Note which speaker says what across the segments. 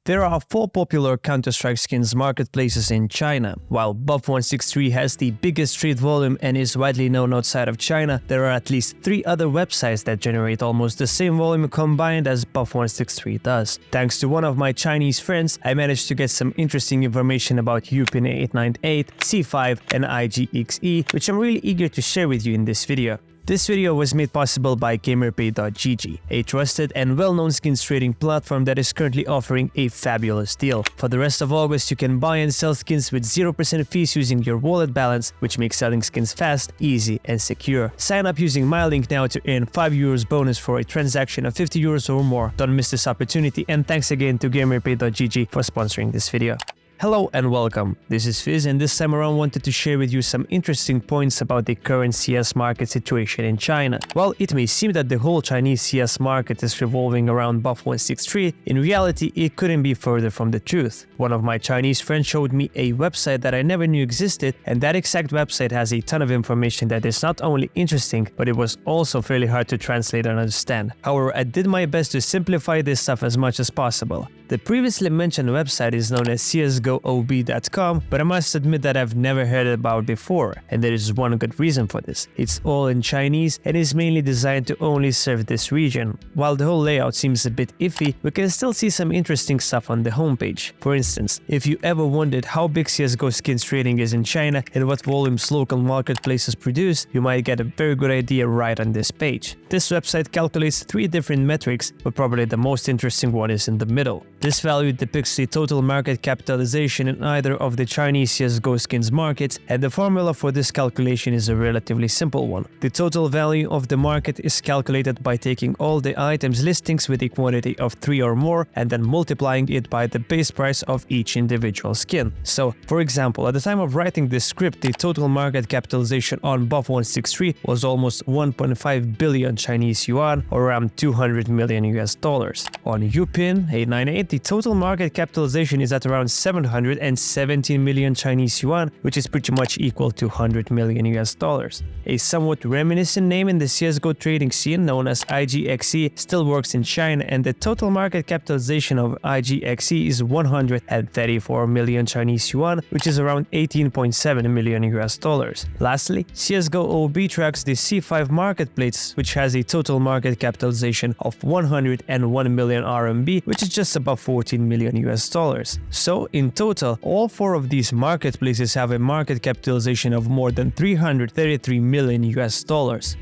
Speaker 1: There are 4 popular Counter-Strike skins marketplaces in China. While Buff163 has the biggest trade volume and is widely known outside of China, there are at least 3 other websites that generate almost the same volume combined as Buff163 does. Thanks to one of my Chinese friends, I managed to get some interesting information about Upin 898, C5 and IGXE, which I'm really eager to share with you in this video. This video was made possible by gamerpay.gg, a trusted and well-known skins trading platform that is currently offering a fabulous deal. For the rest of August, you can buy and sell skins with 0% fees using your wallet balance, which makes selling skins fast, easy, and secure. Sign up using my link now to earn €5 bonus for a transaction of €50 or more. Don't miss this opportunity, and thanks again to gamerpay.gg for sponsoring this video. Hello and welcome, this is Fizz, and this time around wanted to share with you some interesting points about the current CS market situation in China. While it may seem that the whole Chinese CS market is revolving around Buff163, in reality it couldn't be further from the truth. One of my Chinese friends showed me a website that I never knew existed, and that exact website has a ton of information that is not only interesting, but it was also fairly hard to translate and understand. However, I did my best to simplify this stuff as much as possible. The previously mentioned website is known as csgoob.com, but I must admit that I've never heard about it before, and there is one good reason for this. It's all in Chinese and is mainly designed to only serve this region. While the whole layout seems a bit iffy, we can still see some interesting stuff on the homepage. For instance, if you ever wondered how big CSGO skins trading is in China and what volumes local marketplaces produce, you might get a very good idea right on this page. This website calculates 3 different metrics, but probably the most interesting one is in the middle. This value depicts the total market capitalization in either of the Chinese CSGO skins markets, and the formula for this calculation is a relatively simple one. The total value of the market is calculated by taking all the items listings with a quantity of 3 or more and then multiplying it by the base price of each individual skin. So, for example, at the time of writing this script, the total market capitalization on Buff163 was almost 1.5 billion Chinese yuan, or around $200 million US. On Upin 898, the total market capitalization is at around 717 million Chinese yuan, which is pretty much equal to $100 million US. A somewhat reminiscent name in the CSGO trading scene known as IGXE still works in China, and the total market capitalization of IGXE is 134 million Chinese yuan, which is around $18.7 million US. Lastly, CSGO OB tracks the C5 marketplace, which has a total market capitalization of 101 million RMB, which is just above $14 million US. So, in total, all 4 of these marketplaces have a market capitalization of more than $333 million US.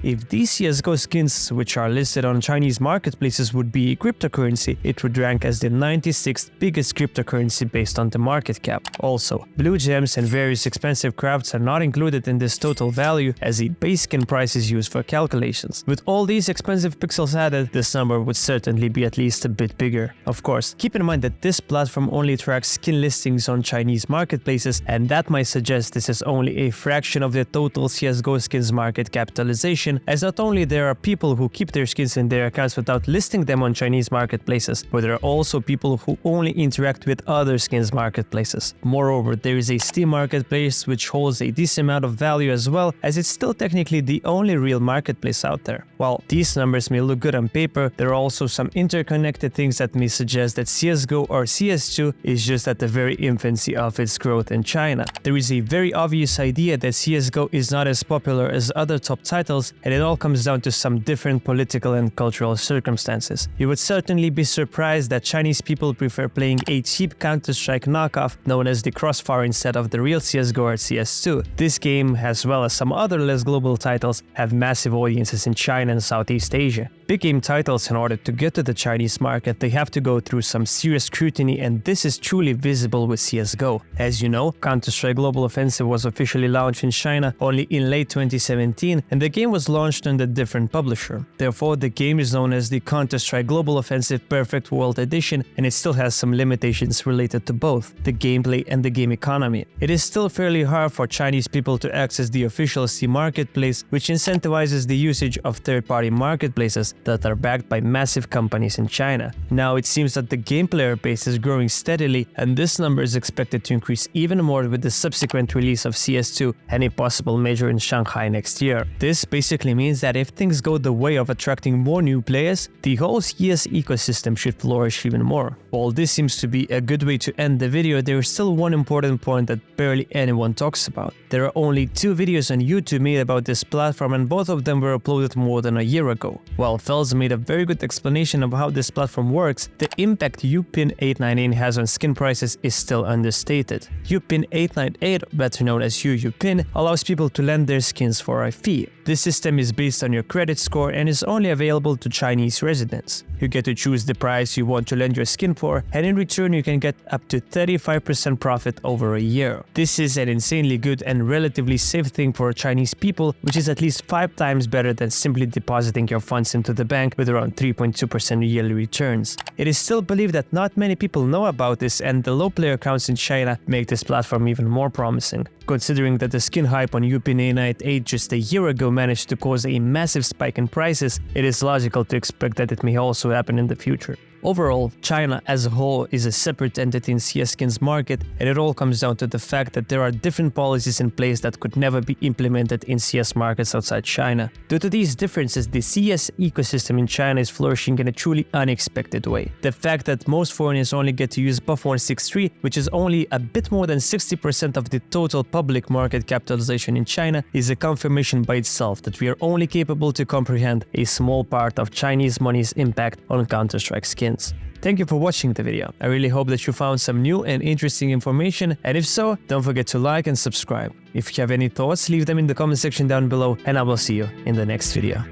Speaker 1: If these CSGO skins, which are listed on Chinese marketplaces, would be a cryptocurrency, it would rank as the 96th biggest cryptocurrency based on the market cap. Also, blue gems and various expensive crafts are not included in this total value, as a base skin price is used for calculations. With all these expensive pixels added, this number would certainly be at least a bit bigger. Of course, keep in mind that this platform only tracks skin listings on Chinese marketplaces, and that might suggest this is only a fraction of the total CSGO skins market capitalization, as not only there are people who keep their skins in their accounts without listing them on Chinese marketplaces, but there are also people who only interact with other skins marketplaces. Moreover, there is a Steam marketplace which holds a decent amount of value as well, as it's still technically the only real marketplace out there. While these numbers may look good on paper, there are also some interconnected things that may suggest that CSGO or CS2 is just at the very infancy of its growth in China. There is a very obvious idea that CSGO is not as popular as other top titles, and it all comes down to some different political and cultural circumstances. You would certainly be surprised that Chinese people prefer playing a cheap Counter-Strike knockoff known as the Crossfire instead of the real CSGO or CS2. This game, as well as some other less global titles, have massive audiences in China and Southeast Asia. Big game titles, in order to get to the Chinese market, they have to go through some serious scrutiny, and this is truly visible with CSGO. As you know, Counter-Strike Global Offensive was officially launched in China only in late 2017, and the game was launched under a different publisher. Therefore, the game is known as the Counter-Strike Global Offensive Perfect World Edition, and it still has some limitations related to both the gameplay and the game economy. It is still fairly hard for Chinese people to access the official Steam marketplace, which incentivizes the usage of third-party marketplaces that are backed by massive companies in China. Now, it seems that the game player base is growing steadily, and this number number is expected to increase even more with the subsequent release of CS2 and a possible major in Shanghai next year. This basically means that if things go the way of attracting more new players, the whole CS ecosystem should flourish even more. While this seems to be a good way to end the video, there is still one important point that barely anyone talks about. There are only 2 videos on YouTube made about this platform, and both of them were uploaded more than a year ago. While Felz made a very good explanation of how this platform works, the impact UPIN 898 has on skin prices is still understated. UPIN 898, better known as UPIN, allows people to lend their skins for a fee. This system is based on your credit score and is only available to Chinese residents. You get to choose the price you want to lend your skin for, and in return you can get up to 35% profit over a year. This is an insanely good and relatively safe thing for Chinese people, which is at least 5 times better than simply depositing your funds into the bank with around 3.2% yearly returns. It is still believed that not many people know about this, and the low player counts in China make this platform even more promising. Considering that the skin hype on UPIN 898 just a year ago managed to cause a massive spike in prices, it is logical to expect that it may also happen in the future. Overall, China as a whole is a separate entity in CS skins market, and it all comes down to the fact that there are different policies in place that could never be implemented in CS markets outside China. Due to these differences, the CS ecosystem in China is flourishing in a truly unexpected way. The fact that most foreigners only get to use Buff 163, which is only a bit more than 60% of the total public market capitalization in China, is a confirmation by itself that we are only capable to comprehend a small part of Chinese money's impact on Counter-Strike skins. Thank you for watching the video. I really hope that you found some new and interesting information, and if so, don't forget to like and subscribe. If you have any thoughts, leave them in the comment section down below, and I will see you in the next video.